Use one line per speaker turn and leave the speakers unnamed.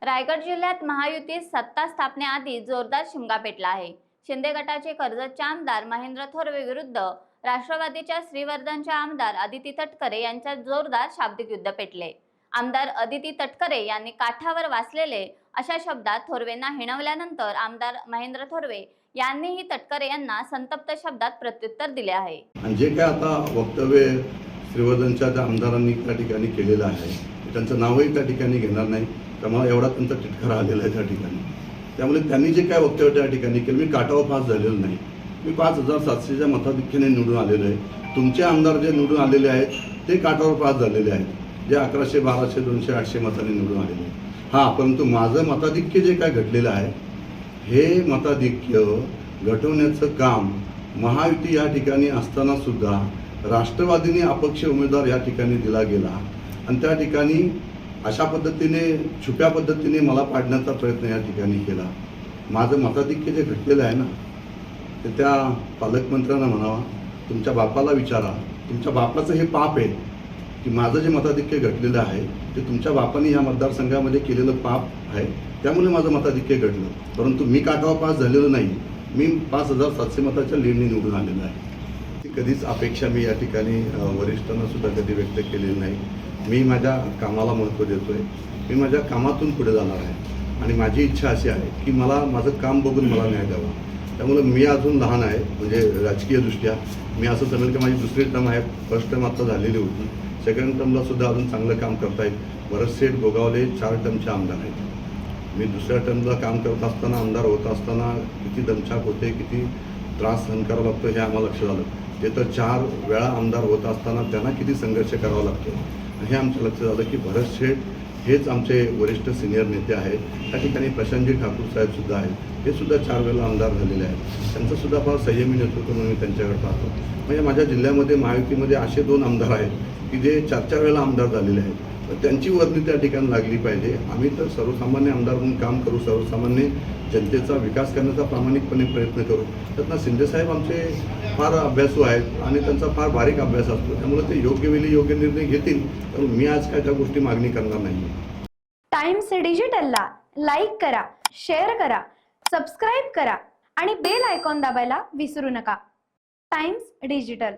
रायगड जिल्ह्यात महायुतीत सत्ता स्थापनेआधी जोरदार शिमगा पेटला आहे। शिंदे गटाचे कर्जतचे आमदार महेंद्र थोरवे विरुद्ध राष्ट्रवादीच्या श्रीवर्धनच्या आमदार अदिती तटकरे यांच्यात जोरदार शाब्दिक युद्ध पेटले। आमदार अदिती तटकरे यांनी काठावर वाचलेले अशा शब्दात थोरवेंना हिणवल्यानंतर आमदार महेंद्र थोरवे यांनीही तटकरे यांना संतप्त शब्दात प्रत्युत्तर दिले आहे।
जे काय आता वक्तव्य श्रीवर्धनच्या त्या आमदारांनी त्या ठिकाणी केलेलं आहे, त्यांचं नावही त्या ठिकाणी घेणार नाही, त्यामुळे एवढा त्यांचा तिटकारा आलेला आहे त्या ठिकाणी। त्यामुळे त्यांनी जे काय वक्तव्य त्या ठिकाणी केलं, मी काठावर पास झालेलो नाही, मी 5700च्या मताधिक्याने निवडून आलेलो आहे। तुमचे आमदार जे निवडून आलेले आहेत ते काठावर पास झालेले आहेत, जे 1100, 1200, 200, 800 मतांनी निवडून आलेले आहेत। हां, परंतु माझं मताधिक्य जे काय घडलेलं आहे, हे मताधिक्य घटवण्याचं काम महायुती या ठिकाणी असताना सुद्धा राष्ट्रवादीने अपक्ष उमेदवार या ठिकाणी दिला गेला आणि त्या ठिकाणी अशा पद्धतीने छुप्या पद्धतीने मला पाडण्याचा प्रयत्न या ठिकाणी केला। माझं मताधिक्य जे घडलेलं आहे ना, ते त्या पालकमंत्र्यांना म्हणावा, तुमच्या बापाला विचारा, तुमच्या बापाचं हे पाप आहे की माझं जे मताधिक्य घडलेलं आहे ते तुमच्या बापाने या मतदारसंघामध्ये केलेलं पाप आहे, त्यामुळे माझं मताधिक्य घडलं। परंतु मी काठावर पास झालेलो नाही, मी 5700 मताच्या लीडने निवडून आलेलो आहे। ती कधीच अपेक्षा मी या ठिकाणी वरिष्ठांना सुद्धा कधी व्यक्त केलेली नाही। मी माझ्या कामाला महत्त्व देतोय, मी माझ्या कामातून पुढे जाणार आहे आणि माझी इच्छा अशी आहे की मला माझं काम बघून मला न्याय द्यावा। त्यामुळे मी अजून लहान आहे, म्हणजे राजकीयदृष्ट्या मी असं समजेल की माझी दुसरी टर्म आहे, फर्स्ट टर्म आता झालेली होती, सेकंड टर्मला सुद्धा अजून चांगलं काम करतायत। भरतशेठ गोगावले 4 टर्मचे आमदार आहेत। मी दुसऱ्या टर्मला काम करत असताना, आमदार होत असताना किती दमछाक होते, किती त्रास सहन करावा लागतो हे आम्हाला लक्षात आलं। ते तर 4 वेळा आमदार होत असताना त्यांना किती संघर्ष करावा लागतो हे आमच्या लक्षात आलं की भरतशेठ हेच आमचे वरिष्ठ सिनियर नेते आहेत। त्या ठिकाणी प्रशांतजी ठाकूर साहेब सुद्धा आहेत, हे सुद्धा 4 वेळा आमदार झालेले आहेत। त्यांचं सुद्धा फार संयमी नेतृत्व म्हणून मी त्यांच्याकडे पाहतो। म्हणजे माझ्या जिल्ह्यामध्ये महायुतीमध्ये असे 2 आमदार आहेत की जे 4 वेळा आमदार झालेले आहेत, तर त्यांची वर्णी त्या ठिकाणी लागली पाहिजे। आम्ही तर सर्वसामान्य आमदार म्हणून काम करू, सर्वसामान्य जनतेचा विकास करण्याचा प्रामाणिकपणे प्रयत्न करू। त्यातनं शिंदेसाहेब आमचे फार अभ्यासू आहेत आणि त्यांचा फार बारीक अभ्यास असतो, त्यामुळे ते योग्य वेळी योग्य निर्णय घेतील। तर मी आज काय त्या गोष्टी मागणी करणार नाही।
टाइम्स डिजिटलला लाईक करा, शेअर करा, सबस्क्राईब करा आणि बेल आयकॉन दाबायला विसरू नका। Times digital.